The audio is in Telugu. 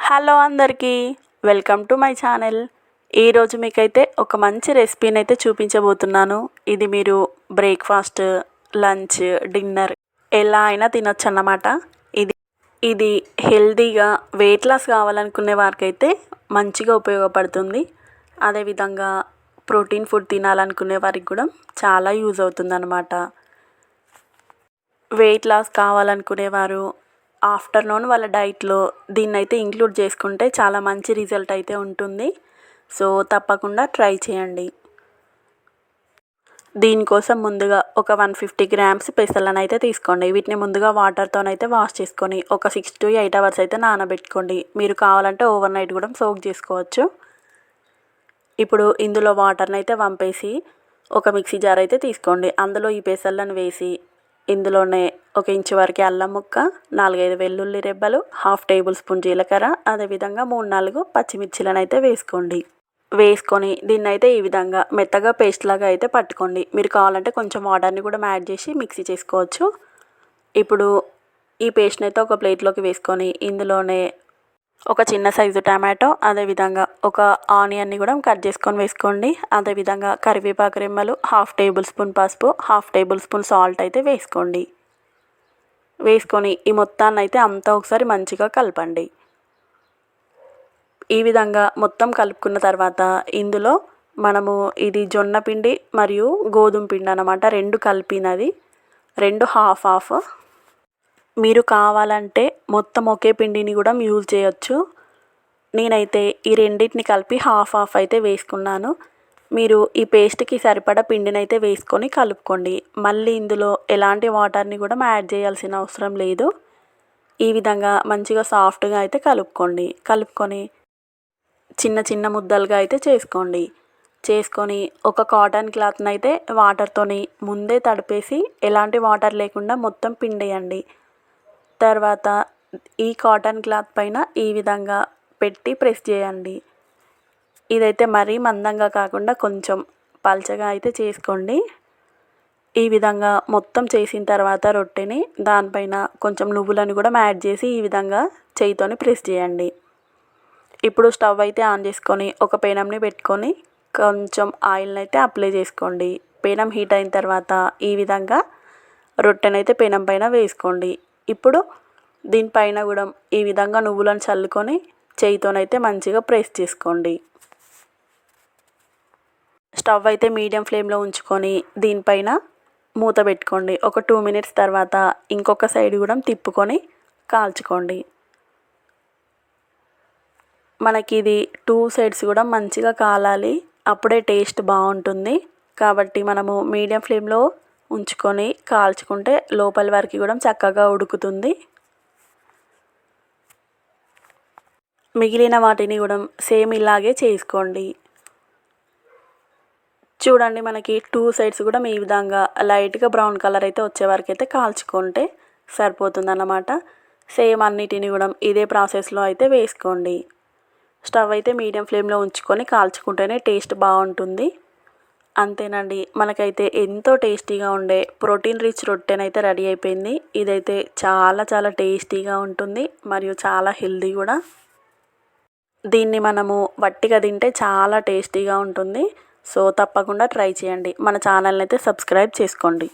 హలో అందరికీ, వెల్కమ్ టు మై ఛానల్. ఈరోజు మీకైతే ఒక మంచి రెసిపీని అయితే చూపించబోతున్నాను. ఇది మీరు బ్రేక్ఫాస్ట్, లంచ్, డిన్నర్ ఎలా అయినా తినొచ్చు అన్నమాట. ఇది ఇది హెల్తీగా వెయిట్ లాస్ కావాలనుకునే వారికైతే మంచిగా ఉపయోగపడుతుంది. అదేవిధంగా ప్రోటీన్ ఫుడ్ తినాలనుకునే వారికి కూడా చాలా యూజ్ అవుతుంది అన్నమాట. వెయిట్ లాస్ కావాలనుకునేవారు ఆఫ్టర్నూన్ వాళ్ళ డైట్లో దీన్నైతే ఇంక్లూడ్ చేసుకుంటే చాలా మంచి రిజల్ట్ అయితే ఉంటుంది. సో తప్పకుండా ట్రై చేయండి. దీనికోసం ముందుగా ఒక 150 గ్రామ్స్ పెసలను అయితే తీసుకోండి. వీటిని ముందుగా వాటర్తోనైతే వాష్ చేసుకొని ఒక 6 to 8 అవర్స్ అయితే నానబెట్టుకోండి. మీరు కావాలంటే ఓవర్ నైట్ కూడా సోక్ చేసుకోవచ్చు. ఇప్పుడు ఇందులో వాటర్ని అయితే వంపేసి ఒక మిక్సీ జార్ అయితే తీసుకోండి. అందులో ఈ పెసలను వేసి ఇందులోనే 1 ఇంచు వరకు అల్లం ముక్క, 4-5 వెల్లుల్లి రెబ్బలు, 1/2 టేబుల్ స్పూన్ జీలకర్ర, అదేవిధంగా 3-4 పచ్చిమిర్చిలను అయితే వేసుకోండి. వేసుకొని దీన్ని అయితే ఈ విధంగా మెత్తగా పేస్ట్ లాగా అయితే పట్టుకోండి. మీరు కావాలంటే కొంచెం వాటర్ని కూడా యాడ్ చేసి మిక్సీ చేసుకోవచ్చు. ఇప్పుడు ఈ పేస్ట్ని అయితే ఒక ప్లేట్లోకి వేసుకొని ఇందులోనే ఒక చిన్న సైజు టమాటో, అదేవిధంగా ఒక ఆనియన్ని కూడా కట్ చేసుకొని వేసుకోండి. అదేవిధంగా కరివేపాకు రెమ్మలు, 1/2 టేబుల్ స్పూన్ పసుపు, 1/2 టేబుల్ స్పూన్ సాల్ట్ అయితే వేసుకోండి. వేసుకొని ఈ మొత్తాన్ని అయితే అంతా ఒకసారి మంచిగా కలపండి. ఈ విధంగా మొత్తం కలుపుకున్న తర్వాత ఇందులో మనము ఇది జొన్న పిండి మరియు గోధుమ పిండి అన్నమాట, 2 కలిపినది, 2 హాఫ్. మీరు కావాలంటే మొత్తం ఒకే పిండిని కూడా యూజ్ చేయొచ్చు. నేనైతే ఈ రెండింటిని కలిపి హాఫ్ అయితే వేసుకున్నాను. మీరు ఈ పేస్ట్కి సరిపడా పిండిని అయితే వేసుకొని కలుపుకోండి. మళ్ళీ ఇందులో ఎలాంటి వాటర్ని కూడా యాడ్ చేయాల్సిన అవసరం లేదు. ఈ విధంగా మంచిగా సాఫ్ట్గా అయితే కలుపుకొని చిన్న చిన్న ముద్దలుగా అయితే చేసుకొని ఒక కాటన్ క్లాత్ని అయితే వాటర్తోని ముందే తడిపేసి ఎలాంటి వాటర్ లేకుండా మొత్తం పిండేయండి. తర్వాత ఈ కాటన్ క్లాత్ పైన ఈ విధంగా పెట్టి ప్రెస్ చేయండి. ఇదైతే మరీ మందంగా కాకుండా కొంచెం పల్చగా అయితే చేసుకోండి. ఈ విధంగా మొత్తం చేసిన తర్వాత రొట్టెని దానిపైన కొంచెం నువ్వులను కూడా యాడ్ చేసి ఈ విధంగా చేయితోని ప్రెస్ చేయండి. ఇప్పుడు స్టవ్ అయితే ఆన్ చేసుకొని ఒక పేనంని పెట్టుకొని కొంచెం ఆయిల్ని అయితే అప్లై చేసుకోండి. పేనం హీట్ అయిన తర్వాత ఈ విధంగా రొట్టెనైతే పేనం పైన వేసుకోండి. ఇప్పుడు దీనిపైన కూడా ఈ విధంగా నువ్వులను చల్లుకొని చేయితోనైతే మంచిగా ప్రెస్ చేసుకోండి. స్టవ్ అయితే మీడియం ఫ్లేమ్లో ఉంచుకొని దీనిపైన మూత పెట్టుకోండి. ఒక 2 మినిట్స్ తర్వాత ఇంకొక సైడ్ కూడా తిప్పుకొని కాల్చుకోండి. మనకి ఇది 2 సైడ్స్ కూడా మంచిగా కాలాలి, అప్పుడే టేస్ట్ బాగుంటుంది. కాబట్టి మనము మీడియం ఫ్లేమ్లో ఉంచుకొని కాల్చుకుంటే లోపల వరకు కూడా చక్కగా ఉడుకుతుంది. మిగిలిన వాటిని కూడా సేమ్ ఇలాగే చేసుకోండి. చూడండి, మనకి 2 సైడ్స్ కూడా ఈ విధంగా లైట్గా బ్రౌన్ కలర్ అయితే వచ్చే వరకు అయితే కాల్చుకుంటే సరిపోతుందన్నమాట. సేమ్ అన్నిటిని కూడా ఇదే ప్రాసెస్లో అయితే వేసుకోండి. స్టవ్ అయితే మీడియం ఫ్లేమ్లో ఉంచుకొని కాల్చుకుంటేనే టేస్ట్ బాగుంటుంది. అంతేనండి, మనకైతే ఎంతో టేస్టీగా ఉండే ప్రోటీన్ రిచ్ రొట్టెనైతే రెడీ అయిపోయింది. ఇదైతే చాలా చాలా టేస్టీగా ఉంటుంది మరియు చాలా హెల్తీ కూడా. దీన్ని మనము వట్టిగా తింటే చాలా టేస్టీగా ఉంటుంది. సో తప్పకుండా ట్రై చేయండి. మన ఛానల్ని అయితే సబ్స్క్రైబ్ చేసుకోండి.